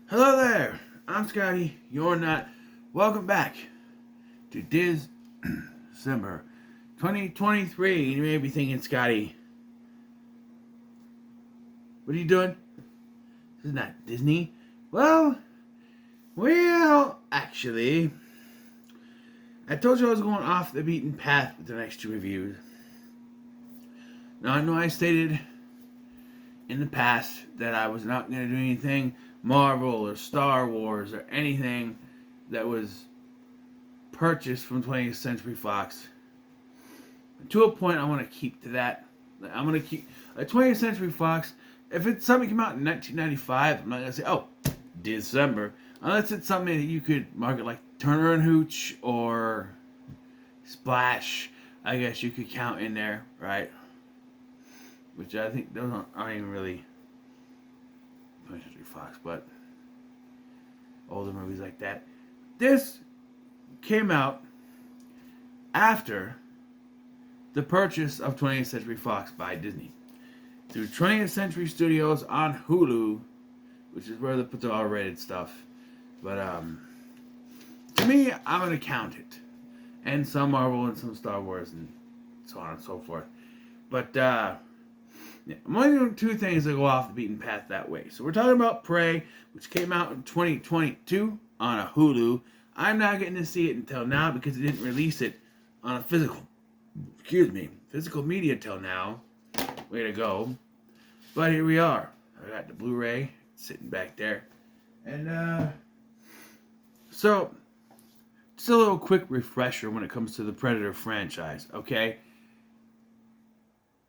Hello there, I'm Scotty, you're not. Welcome back to Dis-Cember 2023. You may be thinking, Scotty, what are you doing? This is not Disney. Well, actually, I told you I was going off the beaten path with the next two reviews. Now, I know I stated in the past that I was not going to do anything Marvel or Star Wars or anything that was purchased from 20th Century Fox. To a point, I want to keep to that. I'm going to keep 20th Century Fox. If it's something came out in 1995, I'm not going to say, oh, Dis-Cember. Unless it's something that you could market like Turner and Hooch or Splash. I guess you could count in there, right? Which I think those aren't even really 20th Century Fox, but older movies like that. This came out after the purchase of 20th Century Fox by Disney through 20th Century Studios on Hulu, which is where they put the R-rated stuff. But to me, I'm gonna count it, and some Marvel and some Star Wars and so on and so forth. But yeah, I'm only doing two things that go off the beaten path that way. So we're talking about Prey, which came out in 2022 on a Hulu. I'm not getting to see it until now because it didn't release it on a physical media till now. Way to go. But here we are. I got the Blu-ray sitting back there. And so just a little quick refresher when it comes to the Predator franchise, okay?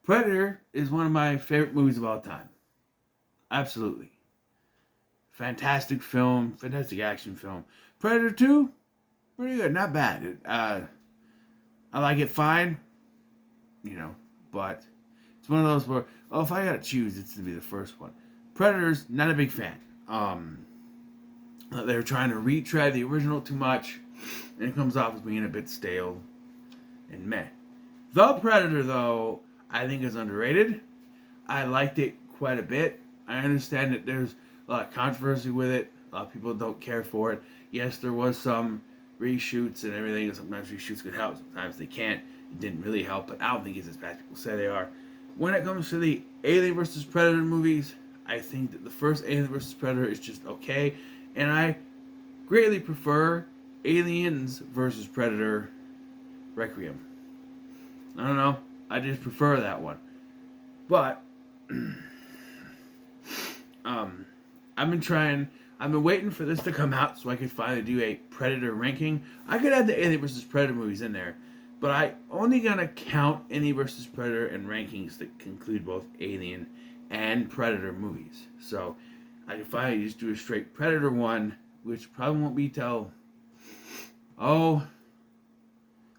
Predator is one of my favorite movies of all time. Absolutely. Fantastic film, fantastic action film. Predator 2, pretty good, not bad. I like it fine, but it's one of those where, if I gotta choose, it's to be the first one. Predator's not a big fan. They're trying to retread the original too much, and it comes off as being a bit stale and meh. The Predator, though, I think is underrated. I liked it quite a bit. I understand that there's a lot of controversy with it. A lot of people don't care for it. Yes, there was some reshoots and everything. Sometimes reshoots could help. Sometimes they can't. It didn't really help, but I don't think it's as bad as people say they are. When it comes to the Alien vs. Predator movies, I think that the first Alien vs. Predator is just okay. And I greatly prefer Aliens vs. Predator Requiem. I don't know. I just prefer that one. But I've been waiting for this to come out so I could finally do a Predator ranking. I could add the Alien vs. Predator movies in there, but I only gonna count Alien vs. Predator in rankings that conclude both Alien and Predator movies. So I can finally just do a straight Predator one, which probably won't be till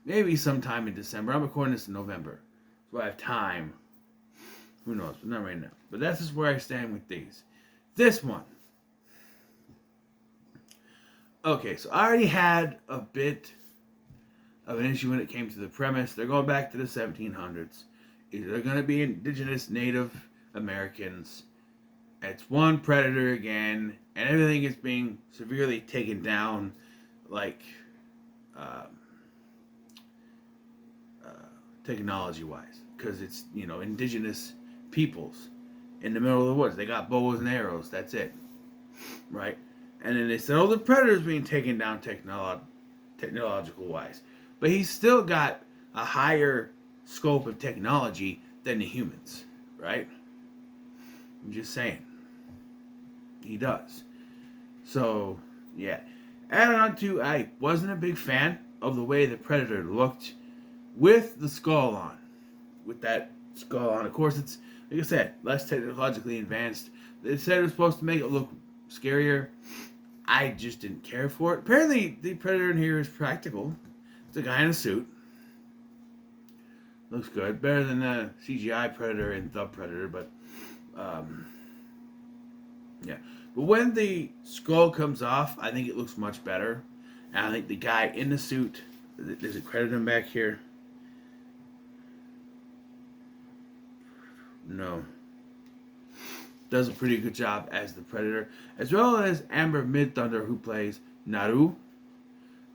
maybe sometime in December. I'm recording this in November, so I have time. Who knows? But not right now. But that's just where I stand with these. This one. Okay, so I already had a bit of an issue when it came to the premise. They're going back to the 1700s. They're going to be indigenous Native Americans. It's one predator again, and everything is being severely taken down, like technology-wise, because it's indigenous peoples in the middle of the woods. They got bows and arrows. That's it, right? And then they said, the predator's being taken down technological-wise, but he's still got a higher scope of technology than the humans, right? I'm just saying. He does. So, yeah. Added on to, I wasn't a big fan of the way the Predator looked with the skull on. With that skull on. Of course, it's, like I said, less technologically advanced. They said it was supposed to make it look scarier. I just didn't care for it. Apparently, the Predator in here is practical. It's a guy in a suit. Looks good. Better than the CGI Predator and the Predator, but yeah. But when the skull comes off, I think it looks much better. And I think the guy in the suit, there's a credit him back here. No. does a pretty good job as the Predator, as well as Amber Midthunder, who plays Naru,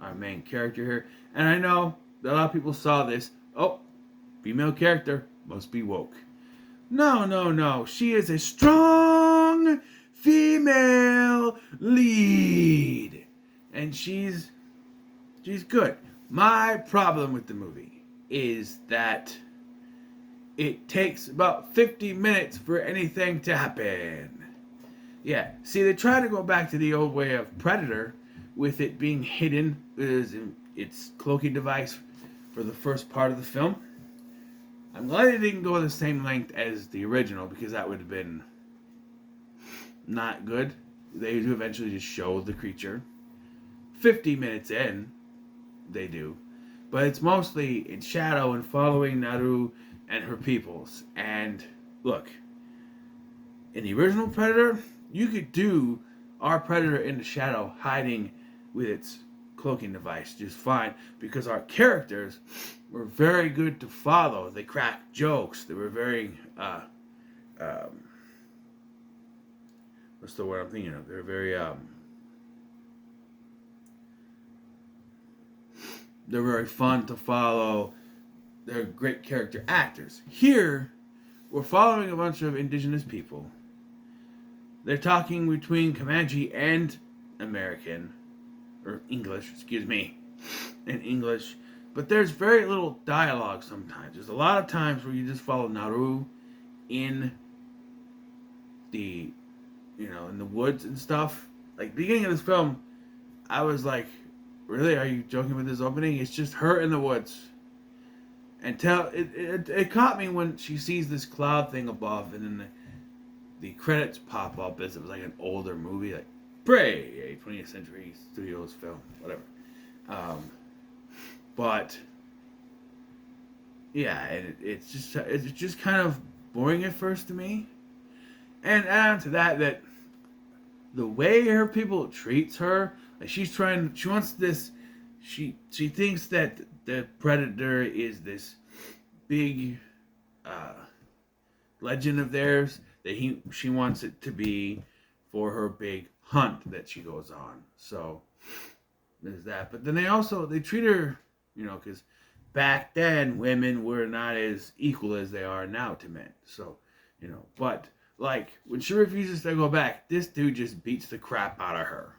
our main character here. And I know that a lot of people saw this. Oh, female character must be woke. No, no, no. She is a strong female lead, and she's good. My problem with the movie is that it takes about 50 minutes for anything to happen. Yeah, see, they try to go back to the old way of Predator, with it being hidden as its cloaking device for the first part of the film. I'm glad they didn't go the same length as the original, because that would have been not good. They do eventually just show the creature. 50 minutes in, they do. But it's mostly in shadow and following Naru and her peoples. And look, in the original Predator, you could do our Predator in the shadow hiding with its cloaking device just fine, because our characters were very good to follow. They cracked jokes. They were very what's the word I'm thinking of? They're very fun to follow. They're great character actors. Here, we're following a bunch of indigenous people. They're talking between Comanche and American, or English, excuse me, in English. But there's very little dialogue sometimes. There's a lot of times where you just follow Naru in the, in the woods and stuff. Like, the beginning of this film, I was like, really, are you joking with this opening? It's just her in the woods. Until it caught me when she sees this cloud thing above, and then the credits pop up as it was like an older movie, like Prey, a 20th Century Studios film, whatever. But yeah, and it's just kind of boring at first to me. And add on to that the way her people treats her, like she wants this. She thinks that the Predator is this big legend of theirs that she wants it to be for her big hunt that she goes on. So there's that. But then they treat her, because back then women were not as equal as they are now to men. So, but like when she refuses to go back, this dude just beats the crap out of her.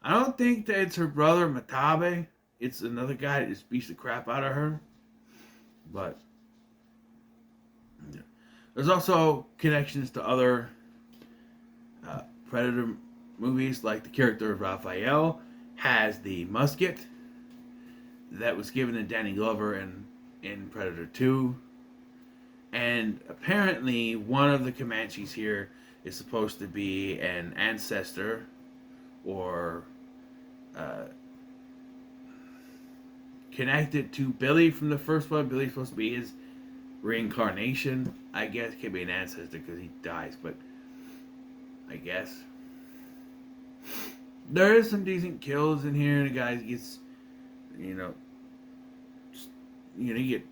I don't think that it's her brother Matabe. It's another guy that just beats the crap out of her. But yeah. There's also connections to other Predator movies, like the character of Raphael has the musket that was given to Danny Glover in Predator 2. And apparently one of the Comanches here is supposed to be an ancestor or connected to Billy from the first one. Billy's supposed to be his reincarnation. I guess can't be an ancestor because he dies, but I guess there is some decent kills in here. The guy gets, you get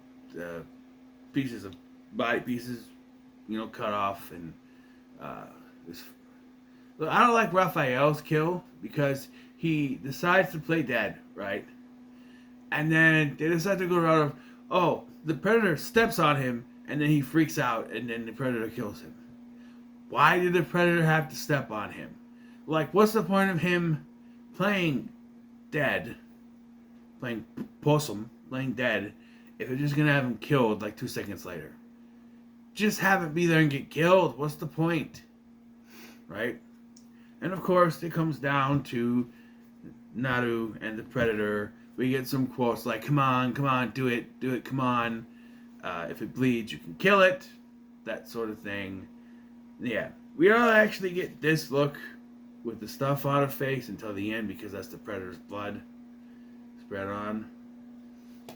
pieces of body pieces, cut off, and I don't like Raphael's kill because he decides to play dead, right? And then they decide to go around of, the Predator steps on him, and then he freaks out, and then the Predator kills him. Why did the Predator have to step on him? Like, what's the point of him playing dead, playing possum, playing dead, if they're just gonna have him killed like 2 seconds later? Just have it be there and get killed. What's the point? Right? And of course, it comes down to Naru and the Predator. We get some quotes like, come on, do it, come on. If it bleeds, you can kill it. That sort of thing. Yeah. We don't actually get this look with the stuff on her face until the end, because that's the Predator's blood spread on.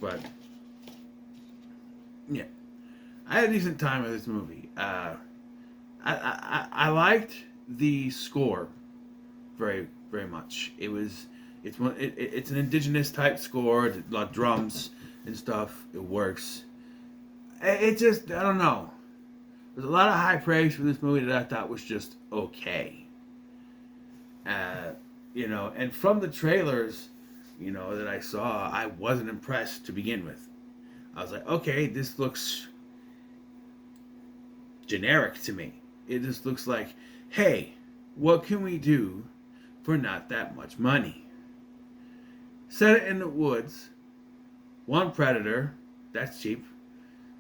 But yeah. I had a decent time with this movie. I liked the score very, very much. It's an indigenous type score, a lot of drums and stuff. It works. It just, I don't know. There's a lot of high praise for this movie that I thought was just okay. And from the trailers, that I saw, I wasn't impressed to begin with. I was like, okay, this looks generic to me. It just looks like, hey, what can we do for not that much money? Set it in the woods, one predator, that's cheap,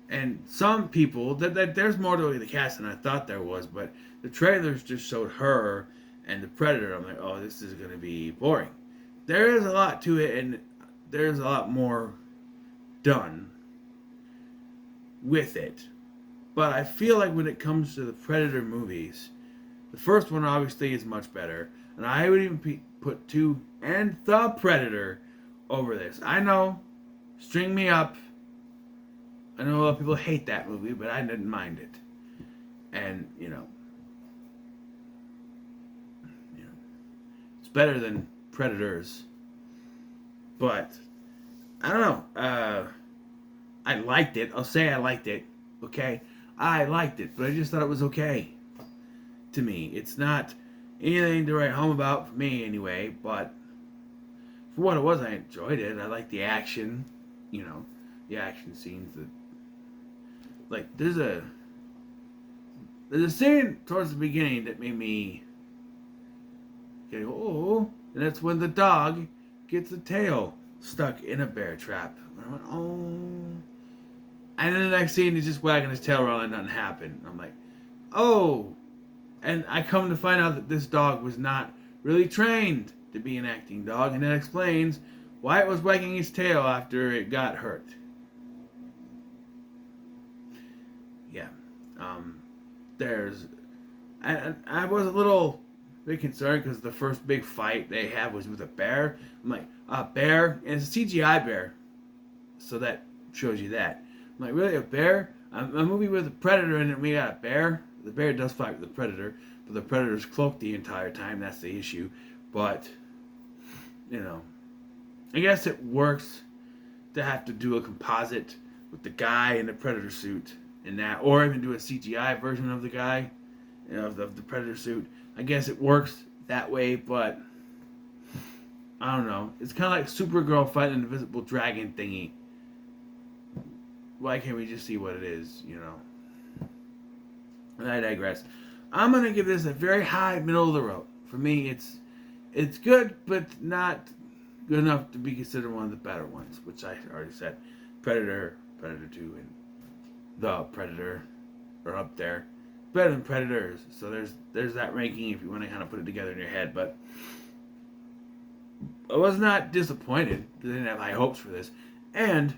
and some people, that there's more to the cast than I thought there was, but the trailers just showed her and the predator. I'm like, oh, this is going to be boring. There is a lot to it, and there's a lot more done with it. But I feel like when it comes to the Predator movies, the first one obviously is much better. And I would even put 2 and The Predator over this. I know, string me up. I know a lot of people hate that movie, but I didn't mind it. And, it's better than Predators. But, I don't know. I liked it. I'll say I liked it. Okay? I liked it, but I just thought it was okay to me. It's not anything to write home about for me anyway, but for what it was, I enjoyed it. I liked the action, the action scenes. There's a scene towards the beginning that made me go, oh, and that's when the dog gets a tail stuck in a bear trap. And I went, oh. And then the next scene, he's just wagging his tail around and nothing happened. I'm like, oh. And I come to find out that this dog was not really trained to be an acting dog. And that explains why it was wagging its tail after it got hurt. Yeah. I was a little bit concerned because the first big fight they had was with a bear. I'm like, a bear? And it's a CGI bear. So that shows you that. I'm like, really, a bear? A movie with a predator in it, we got a bear? The bear does fight with the predator, but the predator's cloaked the entire time. That's the issue. But, I guess it works to have to do a composite with the guy in the predator suit and that, or even do a CGI version of the guy, of the predator suit. I guess it works that way, but I don't know. It's kind of like Supergirl fighting an invisible dragon thingy. Why can't we just see what it is, And I digress. I'm going to give this a very high middle of the road. For me, it's good, but not good enough to be considered one of the better ones, which I already said. Predator, Predator 2, and The Predator are up there. Better than Predators. So there's that ranking if you want to kind of put it together in your head. But I was not disappointed because I didn't have high hopes for this. And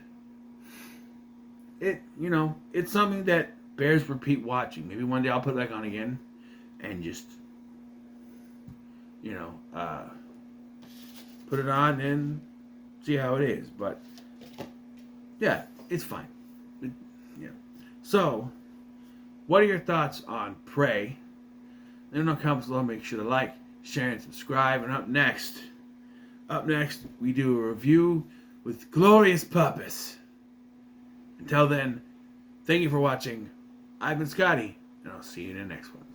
it's something that bears repeat watching. Maybe one day I'll put it back on again and just, put it on and see how it is. But, yeah, it's fine. So, what are your thoughts on Prey? Let me know in the comments below. Make sure to like, share, and subscribe. And up next, we do a review with glorious purpose. Until then, thank you for watching. I've been Scotty, and I'll see you in the next one.